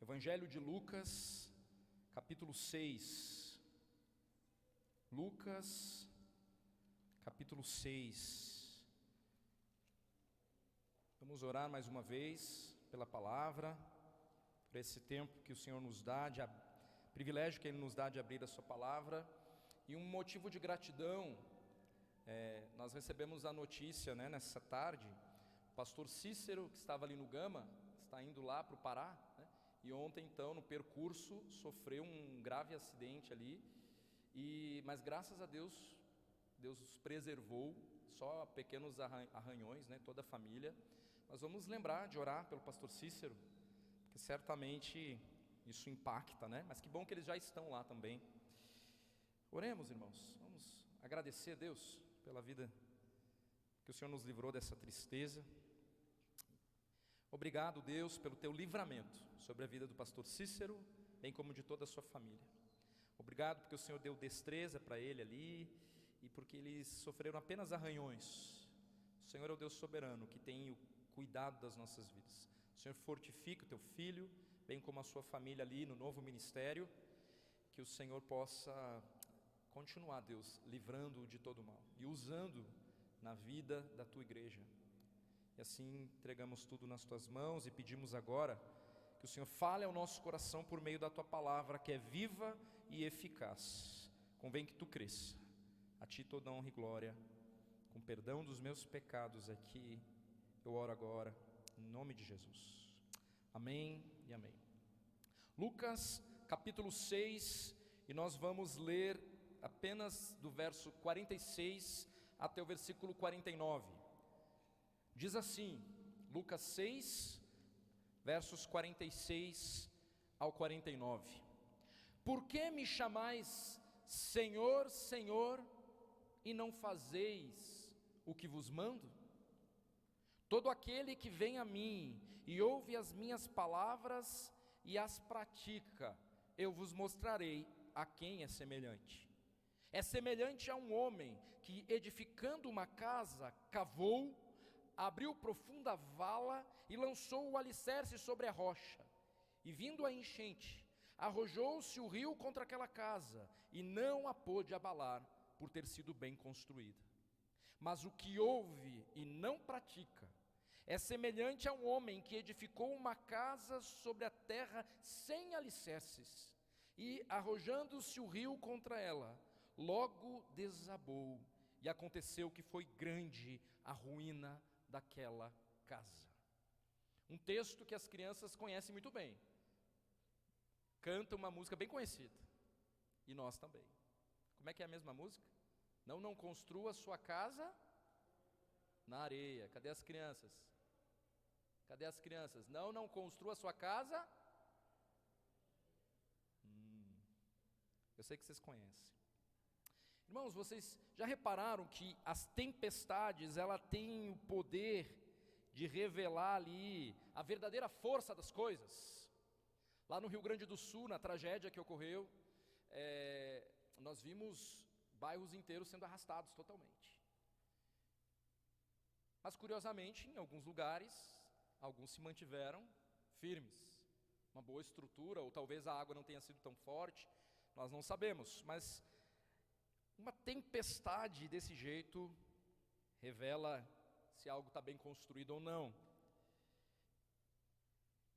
Evangelho de Lucas, capítulo 6. Lucas, capítulo 6. Vamos orar mais uma vez pela palavra, por esse tempo que o Senhor nos dá, privilégio que Ele nos dá de abrir a sua palavra. E um motivo de gratidão, nós recebemos a notícia, nessa tarde, o pastor Cícero, que estava ali no Gama, está indo lá para o Pará, e ontem então no percurso sofreu um grave acidente ali, mas graças a Deus, Deus os preservou, só pequenos arranhões, toda a família. Nós vamos lembrar de orar pelo pastor Cícero, porque certamente isso impacta, mas que bom que eles já estão lá também. Oremos, irmãos, vamos agradecer a Deus pela vida que o Senhor nos livrou dessa tristeza. Obrigado, Deus, pelo teu livramento sobre a vida do pastor Cícero, bem como de toda a sua família. Obrigado porque o Senhor deu destreza para ele ali e porque eles sofreram apenas arranhões. O Senhor é o Deus soberano que tem o cuidado das nossas vidas. O Senhor fortifica o teu filho, bem como a sua família ali no novo ministério, que o Senhor possa continuar, Deus, livrando-o de todo mal e usando na vida da tua igreja. E assim entregamos tudo nas tuas mãos e pedimos agora que o Senhor fale ao nosso coração por meio da tua palavra, que é viva e eficaz. Convém que tu cresça. A ti toda honra e glória, com perdão dos meus pecados aqui, eu oro agora, em nome de Jesus. Amém e amém. Lucas capítulo 6, e nós vamos ler apenas do verso 46 até o versículo 49. Diz assim, Lucas 6, versos 46 ao 49. Por que me chamais Senhor, Senhor, e não fazeis o que vos mando? Todo aquele que vem a mim e ouve as minhas palavras e as pratica, eu vos mostrarei a quem é semelhante. É semelhante a um homem que, edificando uma casa, cavou, abriu profunda vala e lançou o alicerce sobre a rocha. E vindo a enchente, arrojou-se o rio contra aquela casa, e não a pôde abalar, por ter sido bem construída. Mas o que ouve e não pratica, é semelhante a um homem que edificou uma casa sobre a terra sem alicerces, e arrojando-se o rio contra ela, logo desabou, e aconteceu que foi grande a ruína daquela casa. Um texto que as crianças conhecem muito bem. Canta uma música bem conhecida. E nós também. Como é que é a mesma música? Não construa sua casa na areia. Cadê as crianças? Cadê as crianças? Não construa sua casa. Eu sei que vocês conhecem. Irmãos, vocês já repararam que as tempestades, ela tem o poder de revelar ali a verdadeira força das coisas? Lá no Rio Grande do Sul, na tragédia que ocorreu, nós vimos bairros inteiros sendo arrastados totalmente. Mas curiosamente, em alguns lugares, alguns se mantiveram firmes. Uma boa estrutura, ou talvez a água não tenha sido tão forte, nós não sabemos, mas uma tempestade desse jeito revela se algo está bem construído ou não.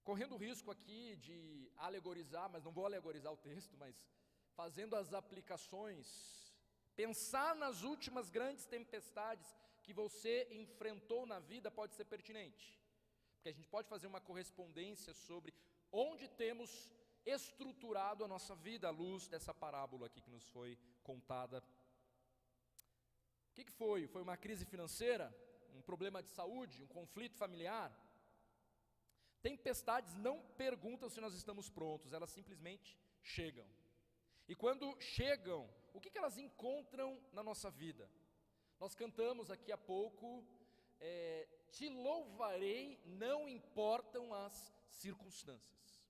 Correndo o risco aqui de alegorizar, mas não vou alegorizar o texto, mas fazendo as aplicações, pensar nas últimas grandes tempestades que você enfrentou na vida pode ser pertinente, porque a gente pode fazer uma correspondência sobre onde temos estruturado a nossa vida à luz dessa parábola aqui que nos foi contada. O que foi? Foi uma crise financeira? Um problema de saúde? Um conflito familiar? Tempestades não perguntam se nós estamos prontos, elas simplesmente chegam. E quando chegam, o que elas encontram na nossa vida? Nós cantamos aqui há pouco, te louvarei, não importam as circunstâncias.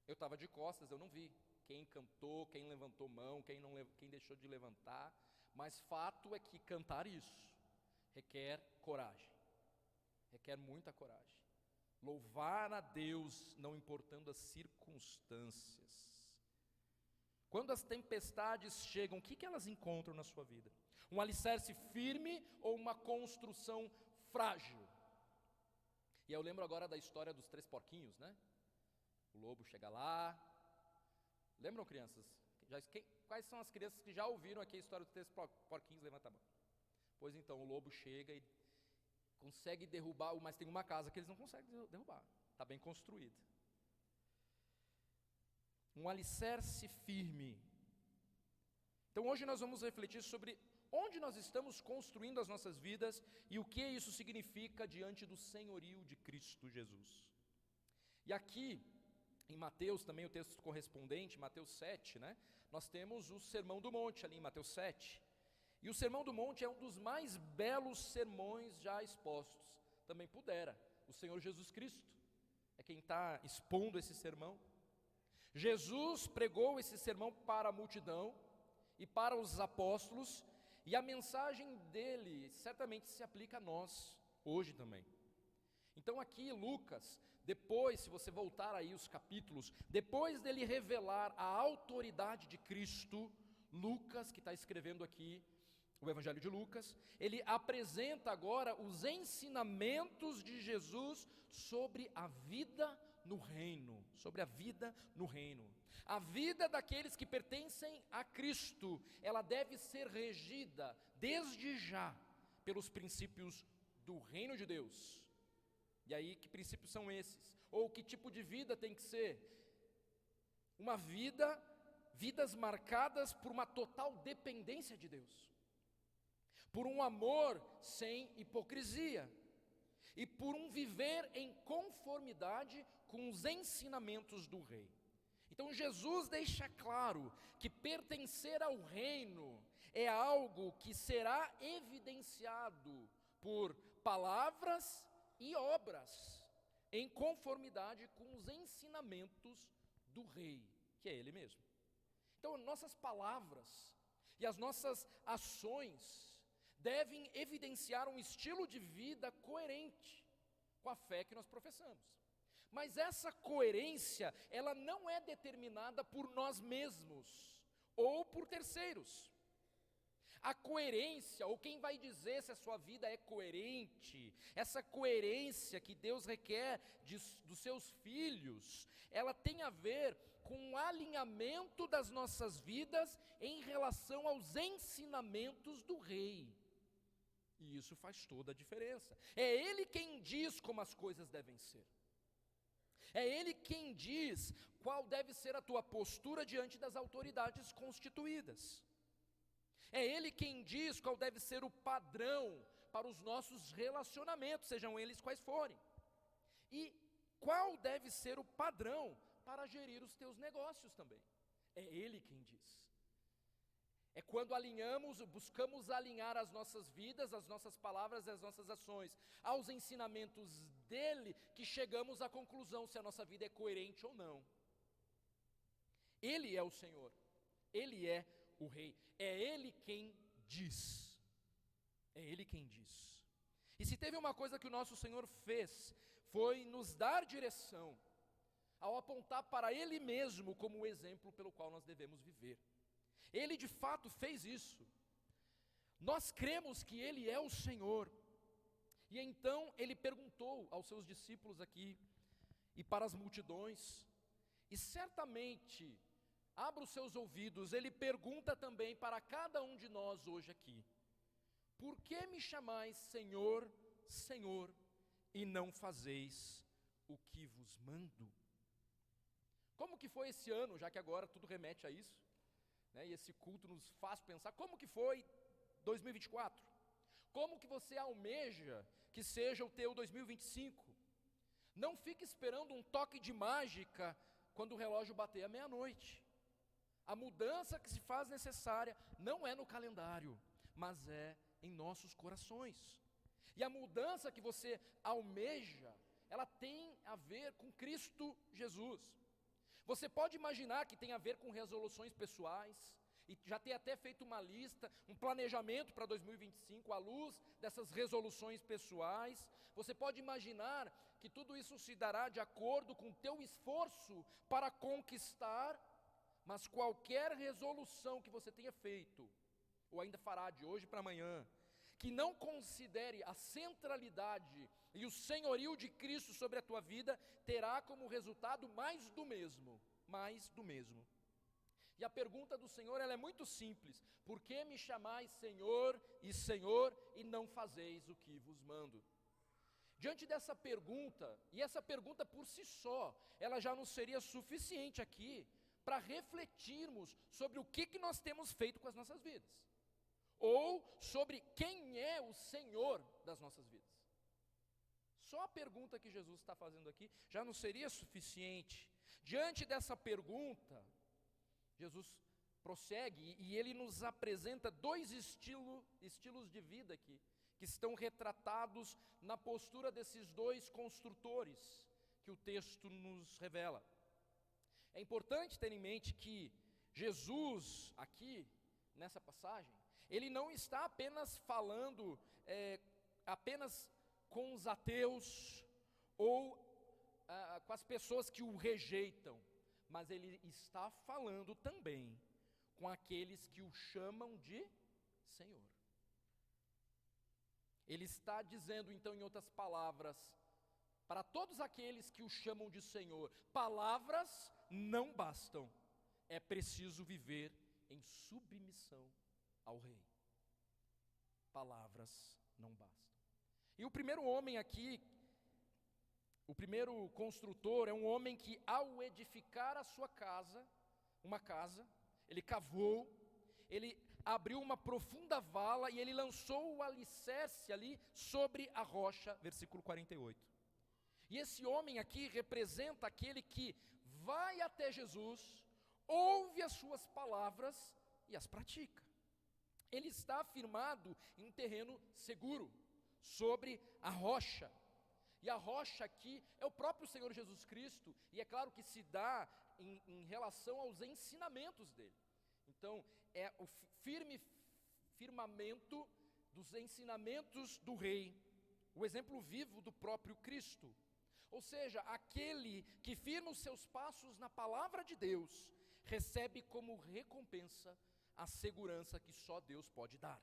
Eu estava de costas, eu não vi quem cantou, quem levantou mão, quem deixou de levantar, mas fato é que cantar isso requer coragem, requer muita coragem. Louvar a Deus, não importando as circunstâncias. Quando as tempestades chegam, o que elas encontram na sua vida? Um alicerce firme ou uma construção frágil? E eu lembro agora da história dos 3 porquinhos, né? O lobo chega lá. Lembram, crianças? Quais são as crianças que já ouviram aqui a história dos 3 porquinhos? Levanta a mão. Pois então, o lobo chega e consegue derrubar, mas tem uma casa que eles não conseguem derrubar. Está bem construída. Um alicerce firme. Então hoje nós vamos refletir sobre onde nós estamos construindo as nossas vidas e o que isso significa diante do senhorio de Cristo Jesus. E aqui, em Mateus, também o texto correspondente, Mateus 7, né? Nós temos o Sermão do Monte ali em Mateus 7. E o Sermão do Monte é um dos mais belos sermões já expostos. Também pudera. O Senhor Jesus Cristo é quem está expondo esse sermão. Jesus pregou esse sermão para a multidão e para os apóstolos, e a mensagem dele certamente se aplica a nós, hoje também. Então aqui Lucas, depois, se você voltar aí os capítulos, depois dele revelar a autoridade de Cristo, Lucas, que está escrevendo aqui o Evangelho de Lucas, ele apresenta agora os ensinamentos de Jesus sobre a vida no reino, sobre a vida no reino. A vida daqueles que pertencem a Cristo, ela deve ser regida desde já pelos princípios do reino de Deus. E aí, que princípios são esses? Ou que tipo de vida tem que ser? Vidas marcadas por uma total dependência de Deus, por um amor sem hipocrisia, e por um viver em conformidade com os ensinamentos do Rei. Então Jesus deixa claro que pertencer ao reino é algo que será evidenciado por palavras e obras, em conformidade com os ensinamentos do Rei, que é Ele mesmo. Então nossas palavras e as nossas ações devem evidenciar um estilo de vida coerente com a fé que nós professamos. Mas essa coerência, ela não é determinada por nós mesmos ou por terceiros. A coerência, ou quem vai dizer se a sua vida é coerente, essa coerência que Deus requer dos seus filhos, ela tem a ver com o alinhamento das nossas vidas em relação aos ensinamentos do Rei. E isso faz toda a diferença. É Ele quem diz como as coisas devem ser. É Ele quem diz qual deve ser a tua postura diante das autoridades constituídas. É Ele quem diz qual deve ser o padrão para os nossos relacionamentos, sejam eles quais forem. E qual deve ser o padrão para gerir os teus negócios também. É Ele quem diz. É quando buscamos alinhar as nossas vidas, as nossas palavras e as nossas ações aos ensinamentos dele, que chegamos à conclusão se a nossa vida é coerente ou não. Ele é o Senhor, Ele é o Rei, é Ele quem diz. É Ele quem diz. E se teve uma coisa que o nosso Senhor fez, foi nos dar direção, ao apontar para Ele mesmo como o exemplo pelo qual nós devemos viver. Ele de fato fez isso. Nós cremos que Ele é o Senhor. E então Ele perguntou aos seus discípulos aqui, e para as multidões, e certamente, abra os seus ouvidos, Ele pergunta também para cada um de nós hoje aqui: por que me chamais Senhor, Senhor, e não fazeis o que vos mando? Como que foi esse ano, já que agora tudo remete a isso? E esse culto nos faz pensar, como que foi 2024? Como que você almeja que seja o teu 2025? Não fique esperando um toque de mágica quando o relógio bater a meia-noite. A mudança que se faz necessária não é no calendário, mas é em nossos corações. E a mudança que você almeja, ela tem a ver com Cristo Jesus. Você pode imaginar que tem a ver com resoluções pessoais, e já ter até feito uma lista, um planejamento para 2025 à luz dessas resoluções pessoais. Você pode imaginar que tudo isso se dará de acordo com o teu esforço para conquistar, mas qualquer resolução que você tenha feito, ou ainda fará de hoje para amanhã, que não considere a centralidade e o senhorio de Cristo sobre a tua vida, terá como resultado mais do mesmo, mais do mesmo. E a pergunta do Senhor, ela é muito simples: por que me chamais Senhor, e não fazeis o que vos mando? Diante dessa pergunta, e essa pergunta por si só, ela já não seria suficiente aqui para refletirmos sobre o que nós temos feito com as nossas vidas, ou sobre quem é o Senhor das nossas vidas. Só a pergunta que Jesus está fazendo aqui já não seria suficiente. Diante dessa pergunta, Jesus prossegue e ele nos apresenta dois estilos de vida aqui, que estão retratados na postura desses dois construtores que o texto nos revela. É importante ter em mente que Jesus, aqui, nessa passagem, ele não está apenas falando apenas com os ateus ou com as pessoas que o rejeitam, mas ele está falando também com aqueles que o chamam de Senhor. Ele está dizendo, então, em outras palavras, para todos aqueles que o chamam de Senhor, palavras não bastam, é preciso viver em submissão ao Rei. Palavras não bastam. E o primeiro homem aqui, o primeiro construtor, é um homem que, ao edificar a sua casa, uma casa, ele cavou, ele abriu uma profunda vala e ele lançou o alicerce ali sobre a rocha, versículo 48. E esse homem aqui representa aquele que vai até Jesus, ouve as suas palavras e as pratica. Ele está afirmado em terreno seguro, sobre a rocha. E a rocha aqui é o próprio Senhor Jesus Cristo, e é claro que se dá em relação aos ensinamentos dele. Então, é o firmamento dos ensinamentos do Rei, o exemplo vivo do próprio Cristo. Ou seja, aquele que firma os seus passos na palavra de Deus, recebe como recompensa a segurança que só Deus pode dar.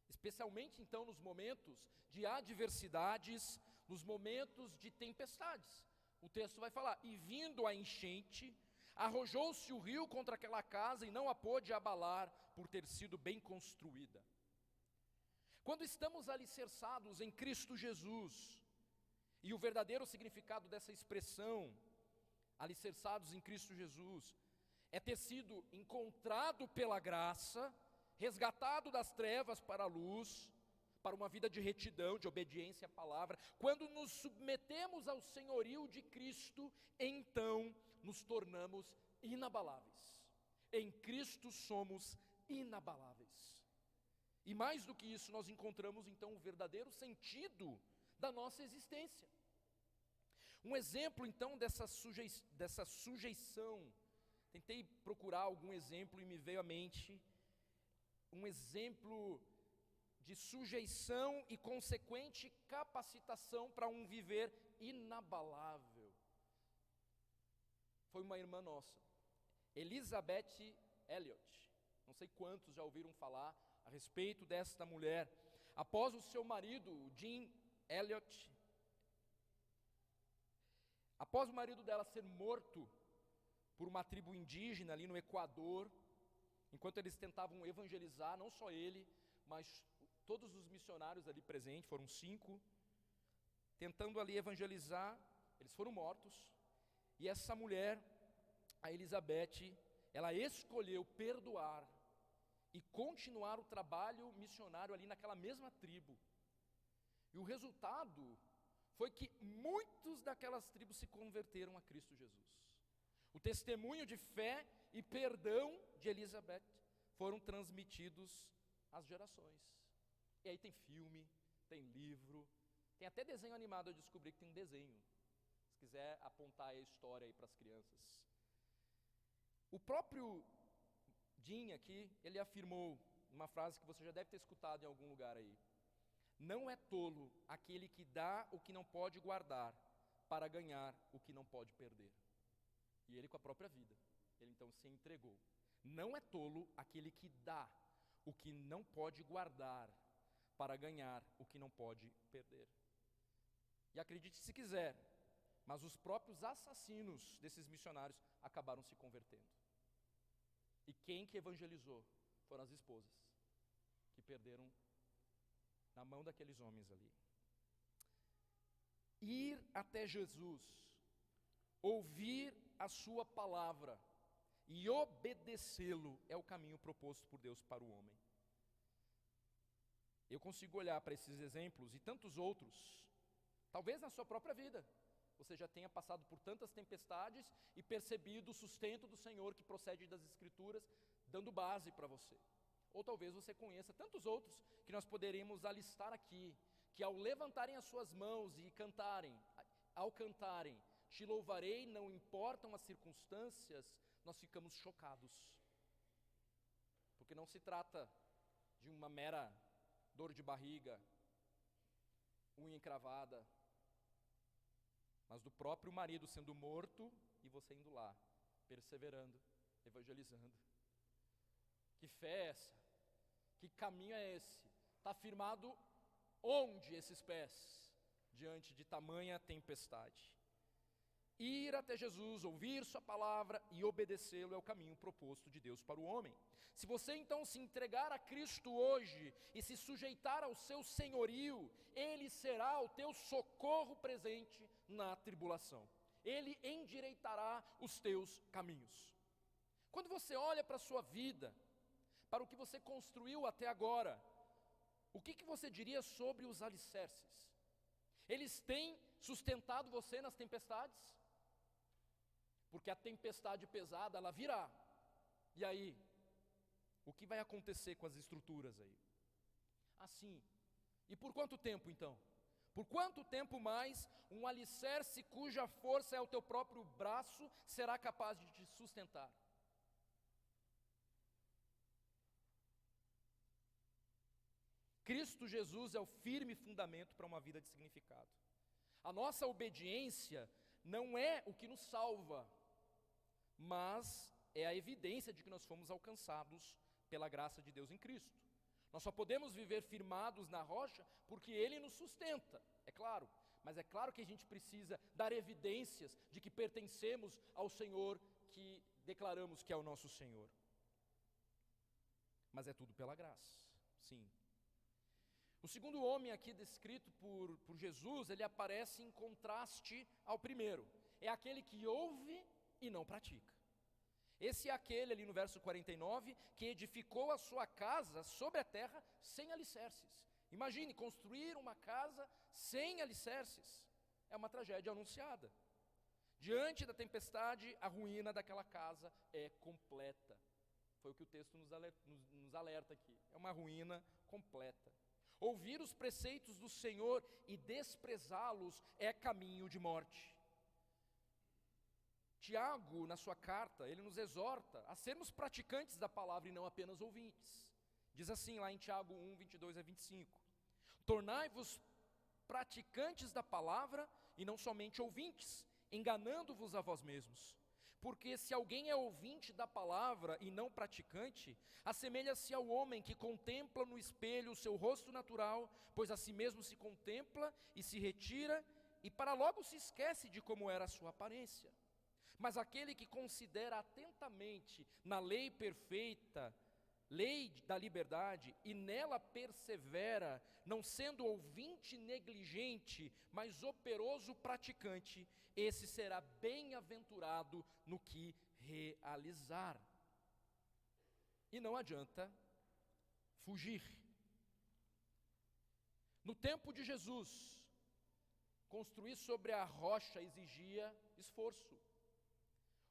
Especialmente então nos momentos de adversidades, nos momentos de tempestades. O texto vai falar: e vindo a enchente, arrojou-se o rio contra aquela casa e não a pôde abalar, por ter sido bem construída. Quando estamos alicerçados em Cristo Jesus, e o verdadeiro significado dessa expressão, alicerçados em Cristo Jesus, é ter sido encontrado pela graça, resgatado das trevas para a luz, para uma vida de retidão, de obediência à palavra. Quando nos submetemos ao senhorio de Cristo, então nos tornamos inabaláveis. Em Cristo somos inabaláveis. E mais do que isso, nós encontramos então o verdadeiro sentido da nossa existência. Um exemplo então dessa sujeição, tentei procurar algum exemplo e me veio à mente um exemplo de sujeição e consequente capacitação para um viver inabalável. Foi uma irmã nossa, Elizabeth Elliot. Não sei quantos já ouviram falar a respeito desta mulher. Após o seu marido, o Jim Elliot, após o marido dela ser morto por uma tribo indígena ali no Equador, enquanto eles tentavam evangelizar, não só ele, mas todos os missionários ali presentes, foram 5, tentando ali evangelizar, eles foram mortos. E essa mulher, a Elizabeth, ela escolheu perdoar e continuar o trabalho missionário ali naquela mesma tribo. E o resultado foi que muitos daquelas tribos se converteram a Cristo Jesus. O testemunho de fé e perdão de Elizabeth foram transmitidos às gerações. E aí tem filme, tem livro, tem até desenho animado. Eu descobri que tem um desenho, se quiser apontar a história aí para as crianças. O próprio Jim aqui, ele afirmou uma frase que você já deve ter escutado em algum lugar aí: Não é tolo aquele que dá o que não pode guardar para ganhar o que não pode perder. E ele com a própria vida, ele então se entregou. Não é tolo aquele que dá o que não pode guardar para ganhar o que não pode perder. E acredite se quiser, mas os próprios assassinos desses missionários acabaram se convertendo. E quem que evangelizou? Foram as esposas, que perderam na mão daqueles homens ali. Ir até Jesus, ouvir a sua palavra e obedecê-lo é o caminho proposto por Deus para o homem. Eu consigo olhar para esses exemplos e tantos outros, talvez na sua própria vida, você já tenha passado por tantas tempestades e percebido o sustento do Senhor que procede das Escrituras, dando base para você. Ou talvez você conheça tantos outros que nós poderíamos alistar aqui, que ao levantarem as suas mãos e cantarem, ao cantarem, te louvarei, não importam as circunstâncias, nós ficamos chocados. Porque não se trata de uma mera dor de barriga, unha encravada, mas do próprio marido sendo morto e você indo lá, perseverando, evangelizando. Que fé é essa? Que caminho é esse? Está firmado onde esses pés? Diante de tamanha tempestade. Ir até Jesus, ouvir sua palavra e obedecê-lo é o caminho proposto de Deus para o homem. Se você então se entregar a Cristo hoje e se sujeitar ao seu senhorio, Ele será o teu socorro presente na tribulação. Ele endireitará os teus caminhos. Quando você olha para a sua vida, para o que você construiu até agora, o que você diria sobre os alicerces? Eles têm sustentado você nas tempestades? Porque a tempestade pesada, ela virá. E aí, o que vai acontecer com as estruturas aí? Assim. E por quanto tempo então? Por quanto tempo mais um alicerce cuja força é o teu próprio braço será capaz de te sustentar? Cristo Jesus é o firme fundamento para uma vida de significado. A nossa obediência não é o que nos salva, mas é a evidência de que nós fomos alcançados pela graça de Deus em Cristo. Nós só podemos viver firmados na rocha porque Ele nos sustenta, é claro. Mas é claro que a gente precisa dar evidências de que pertencemos ao Senhor, que declaramos que é o nosso Senhor. Mas é tudo pela graça, sim. O segundo homem aqui descrito por Jesus, ele aparece em contraste ao primeiro. É aquele que ouve e não pratica. Esse é aquele ali no verso 49, que edificou a sua casa sobre a terra sem alicerces. Imagine, construir uma casa sem alicerces. É uma tragédia anunciada. Diante da tempestade, a ruína daquela casa é completa. Foi o que o texto nos alerta aqui. É uma ruína completa. Ouvir os preceitos do Senhor e desprezá-los é caminho de morte. Tiago, na sua carta, ele nos exorta a sermos praticantes da palavra e não apenas ouvintes. Diz assim lá em Tiago 1, 22 a 25: tornai-vos praticantes da palavra e não somente ouvintes, enganando-vos a vós mesmos. Porque se alguém é ouvinte da palavra e não praticante, assemelha-se ao homem que contempla no espelho o seu rosto natural, pois a si mesmo se contempla e se retira, e para logo se esquece de como era a sua aparência. Mas aquele que considera atentamente na lei perfeita, lei da liberdade, e nela persevera, não sendo ouvinte negligente, mas operoso praticante, esse será bem-aventurado no que realizar. E não adianta fugir. No tempo de Jesus, construir sobre a rocha exigia esforço.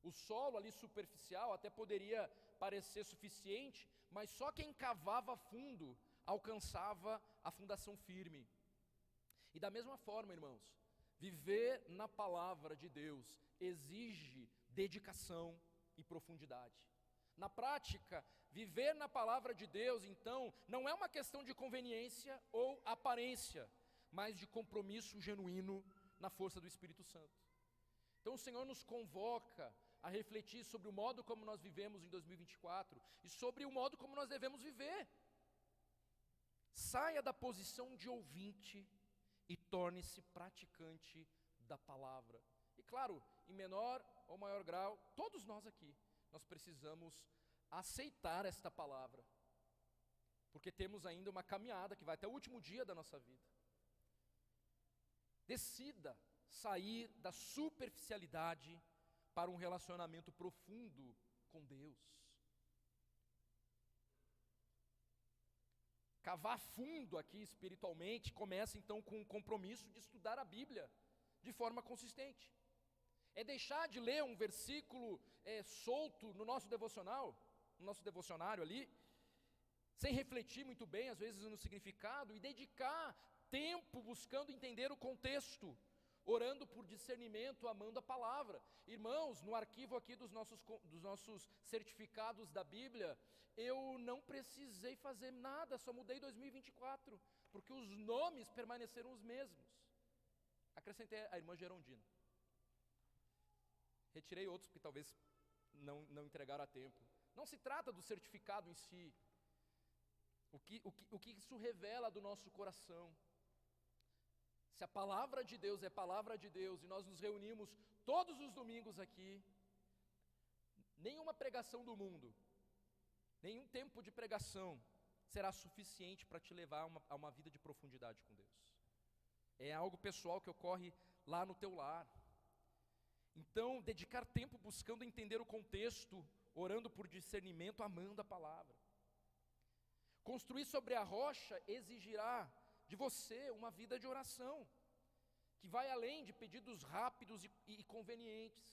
O solo ali superficial até poderia parecer suficiente, mas só quem cavava fundo alcançava a fundação firme. E da mesma forma, irmãos, viver na palavra de Deus exige dedicação e profundidade. Na prática, viver na palavra de Deus, então, não é uma questão de conveniência ou aparência, mas de compromisso genuíno na força do Espírito Santo. Então o Senhor nos convoca a refletir sobre o modo como nós vivemos em 2024 e sobre o modo como nós devemos viver. Saia da posição de ouvinte e torne-se praticante da palavra. E claro, em menor ou maior grau, todos nós aqui, nós precisamos aceitar esta palavra, porque temos ainda uma caminhada que vai até o último dia da nossa vida. Decida sair da superficialidade para um relacionamento profundo com Deus. Cavar fundo aqui espiritualmente começa então com o compromisso de estudar a Bíblia de forma consistente. É deixar de ler um versículo solto no nosso devocional, no nosso devocionário ali, sem refletir muito bem, às vezes, no significado, e dedicar tempo buscando entender o contexto, orando por discernimento, amando a palavra. Irmãos, no arquivo aqui dos nossos certificados da Bíblia, eu não precisei fazer nada, só mudei 2024, porque os nomes permaneceram os mesmos. Acrescentei a irmã Gerondina. Retirei outros porque talvez não entregaram a tempo. Não se trata do certificado em si. O que isso revela do nosso coração? Se a palavra de Deus é palavra de Deus e nós nos reunimos todos os domingos aqui, nenhuma pregação do mundo, nenhum tempo de pregação será suficiente para te levar a uma vida de profundidade com Deus. É algo pessoal que ocorre lá no teu lar. Então, dedicar tempo buscando entender o contexto, orando por discernimento, amando a palavra. Construir sobre a rocha exigirá de você uma vida de oração, que vai além de pedidos rápidos e convenientes.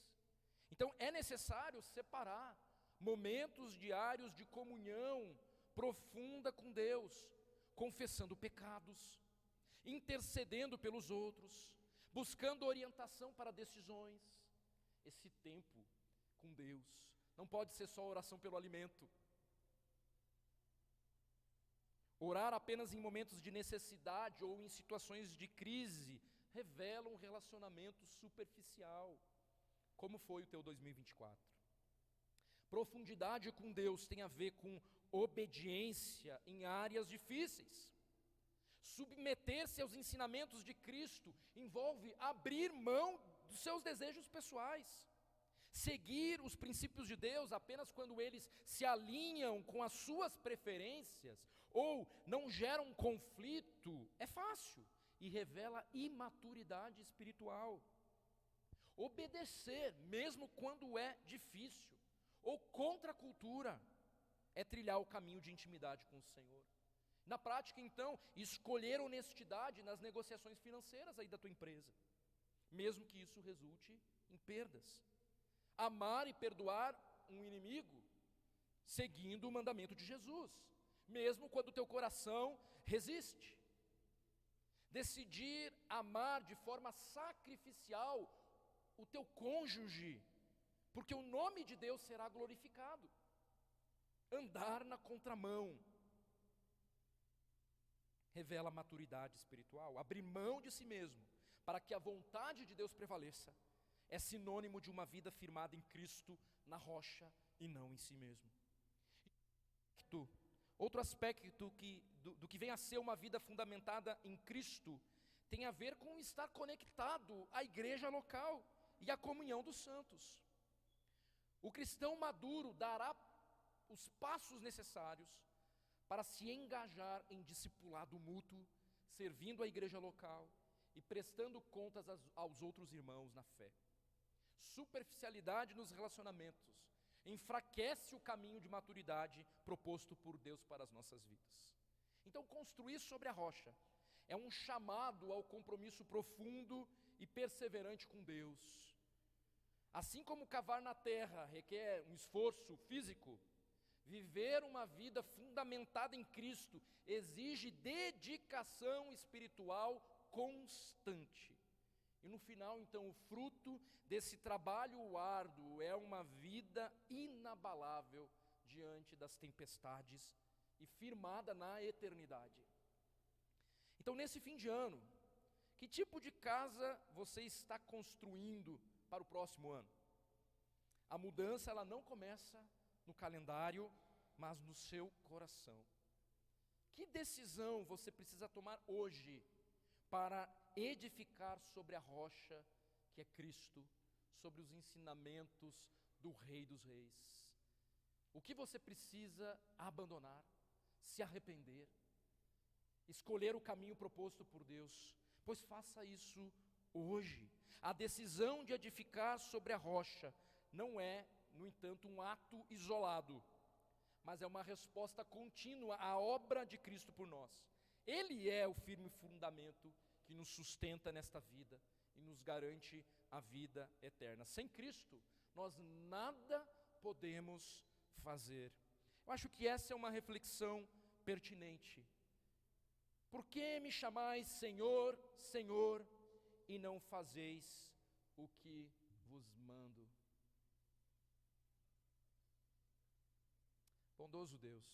Então é necessário separar momentos diários de comunhão profunda com Deus, confessando pecados, intercedendo pelos outros, buscando orientação para decisões. Esse tempo com Deus não pode ser só oração pelo alimento. Orar apenas em momentos de necessidade ou em situações de crise revela um relacionamento superficial, como foi o teu 2024. Profundidade com Deus tem a ver com obediência em áreas difíceis. Submeter-se aos ensinamentos de Cristo envolve abrir mão dos seus desejos pessoais. Seguir os princípios de Deus apenas quando eles se alinham com as suas preferências ou não geram conflito é fácil e revela imaturidade espiritual. Obedecer, mesmo quando é difícil ou contra a cultura, é trilhar o caminho de intimidade com o Senhor. Na prática, então, escolher honestidade nas negociações financeiras aí da tua empresa, mesmo que isso resulte em perdas. Amar e perdoar um inimigo, seguindo o mandamento de Jesus, mesmo quando o teu coração resiste. Decidir amar de forma sacrificial o teu cônjuge, porque o nome de Deus será glorificado. Andar na contramão revela maturidade espiritual. Abrir mão de si mesmo para que a vontade de Deus prevaleça é sinônimo de uma vida firmada em Cristo, na rocha e não em si mesmo. Outro aspecto do que vem a ser uma vida fundamentada em Cristo tem a ver com estar conectado à igreja local e à comunhão dos santos. O cristão maduro dará os passos necessários para se engajar em discipulado mútuo, servindo a igreja local e prestando contas aos outros irmãos na fé. Superficialidade nos relacionamentos enfraquece o caminho de maturidade proposto por Deus para as nossas vidas. Então, construir sobre a rocha é um chamado ao compromisso profundo e perseverante com Deus. Assim como cavar na terra requer um esforço físico, viver uma vida fundamentada em Cristo exige dedicação espiritual constante. E no final, então, o fruto desse trabalho árduo é uma vida inabalável diante das tempestades e firmada na eternidade. Então, nesse fim de ano, que tipo de casa você está construindo para o próximo ano? A mudança, ela não começa no calendário, mas no seu coração. Que decisão você precisa tomar hoje para edificar sobre a rocha que é Cristo, sobre os ensinamentos do Rei dos Reis? O que você precisa abandonar, se arrepender, escolher o caminho proposto por Deus? Pois faça isso hoje. A decisão de edificar sobre a rocha não é, no entanto, um ato isolado, mas é uma resposta contínua à obra de Cristo por nós. Ele é o firme fundamento que nos sustenta nesta vida e nos garante a vida eterna. Sem Cristo, nós nada podemos fazer. Eu acho que essa é uma reflexão pertinente. Por que me chamais Senhor, Senhor, e não fazeis o que vos mando? Bondoso Deus,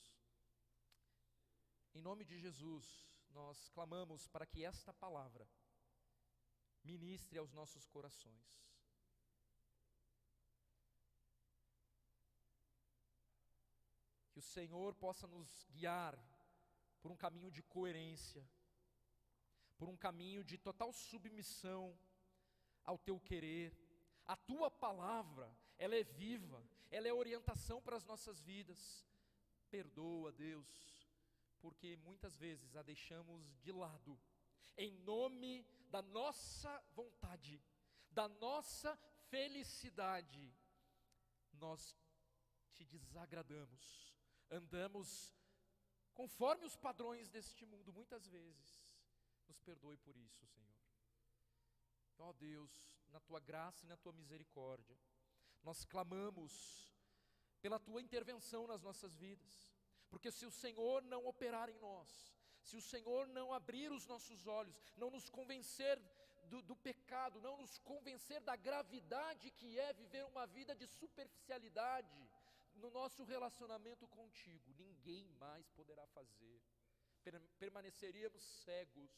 em nome de Jesus, nós clamamos para que esta palavra ministre aos nossos corações. Que o Senhor possa nos guiar por um caminho de coerência, por um caminho de total submissão ao Teu querer. A Tua palavra, ela é viva, ela é orientação para as nossas vidas. Perdoa, Deus, porque muitas vezes a deixamos de lado, em nome da nossa vontade, da nossa felicidade. Nós Te desagradamos, andamos conforme os padrões deste mundo, muitas vezes. Nos perdoe por isso, Senhor. Ó Deus, na Tua graça e na Tua misericórdia, nós clamamos pela Tua intervenção nas nossas vidas, porque se o Senhor não operar em nós, se o Senhor não abrir os nossos olhos, não nos convencer do pecado, não nos convencer da gravidade que é viver uma vida de superficialidade no nosso relacionamento contigo, ninguém mais poderá fazer. Permaneceríamos cegos.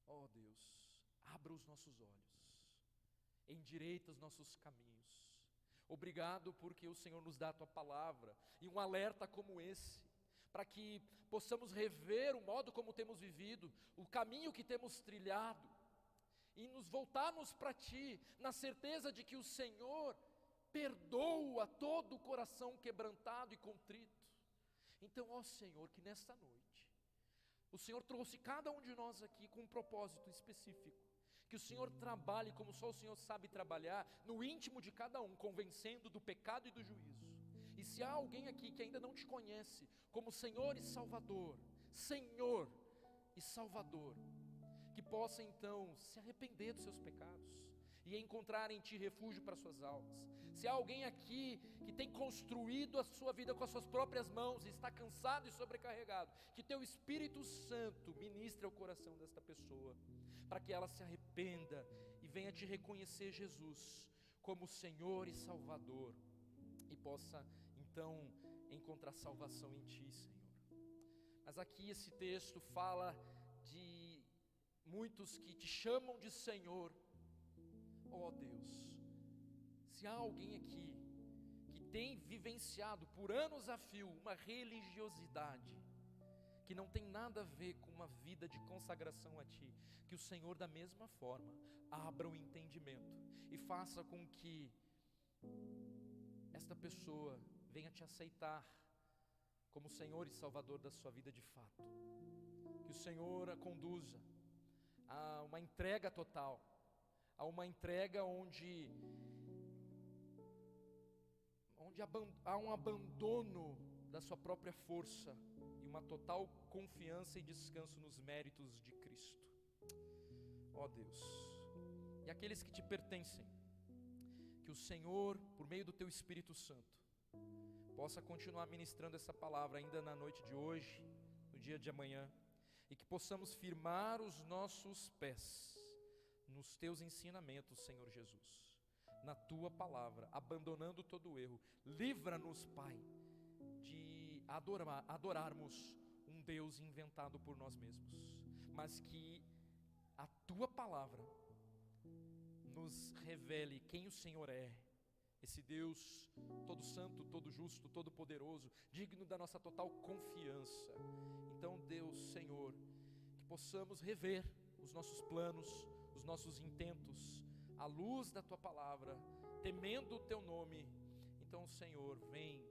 Ó Deus, abra os nossos olhos, endireita os nossos caminhos. Obrigado porque o Senhor nos dá a Tua palavra e um alerta como esse, para que possamos rever o modo como temos vivido, o caminho que temos trilhado, e nos voltarmos para Ti, na certeza de que o Senhor perdoa todo o coração quebrantado e contrito. Então, ó Senhor, que nesta noite, o Senhor trouxe cada um de nós aqui com um propósito específico, que o Senhor trabalhe como só o Senhor sabe trabalhar, no íntimo de cada um, convencendo do pecado e do juízo. E se há alguém aqui que ainda não Te conhece como Senhor e Salvador, Senhor e Salvador, que possa então se arrepender dos seus pecados e encontrar em Ti refúgio para suas almas. Se há alguém aqui que tem construído a sua vida com as suas próprias mãos e está cansado e sobrecarregado, que Teu Espírito Santo ministre ao coração desta pessoa, para que ela se arrependa e venha Te reconhecer, Jesus, como Senhor e Salvador, e possa então encontrar salvação em Ti, Senhor. Mas aqui esse texto fala de muitos que Te chamam de Senhor. Ó Deus, se há alguém aqui que tem vivenciado por anos a fio uma religiosidade que não tem nada a ver com uma vida de consagração a Ti, que o Senhor da mesma forma abra o entendimento e faça com que esta pessoa venha Te aceitar como Senhor e Salvador da sua vida de fato. Que o Senhor a conduza a uma entrega total, a uma entrega onde há um abandono da sua própria força e uma total confiança e descanso nos méritos de Cristo. Ó Deus, e aqueles que Te pertencem, que o Senhor, por meio do Teu Espírito Santo, possa continuar ministrando essa palavra ainda na noite de hoje, no dia de amanhã, e que possamos firmar os nossos pés nos Teus ensinamentos, Senhor Jesus, na tua palavra, abandonando todo o erro. Livra-nos, Pai, de adorarmos um Deus inventado por nós mesmos, mas que a tua palavra nos revele quem o Senhor é, esse Deus todo santo, todo justo, todo poderoso, digno da nossa total confiança. Então, Deus, Senhor, que possamos rever os nossos planos, os nossos intentos, à luz da tua palavra, temendo o teu nome. Então, Senhor, vem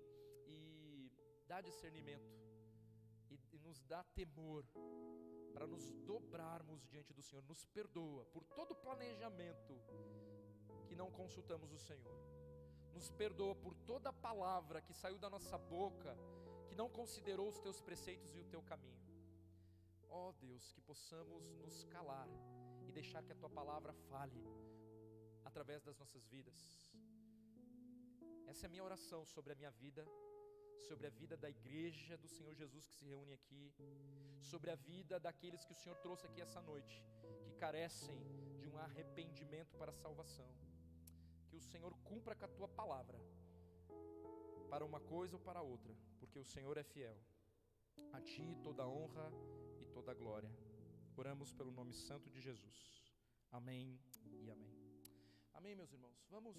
e dá discernimento e nos dá temor para nos dobrarmos diante do Senhor. Nos perdoa por todo planejamento que não consultamos o Senhor. Nos perdoa por toda palavra que saiu da nossa boca, que não considerou os teus preceitos e o teu caminho. Ó Deus, que possamos nos calar e deixar que a tua palavra fale através das nossas vidas. Essa é a minha oração sobre a minha vida, sobre a vida da igreja do Senhor Jesus que se reúne aqui, sobre a vida daqueles que o Senhor trouxe aqui essa noite, que carecem de um arrependimento para a salvação. Que o Senhor cumpra com a tua palavra, para uma coisa ou para outra, porque o Senhor é fiel. A ti toda a honra e toda a glória. Oramos pelo nome santo de Jesus. Amém e amém. Amém, meus irmãos. Vamos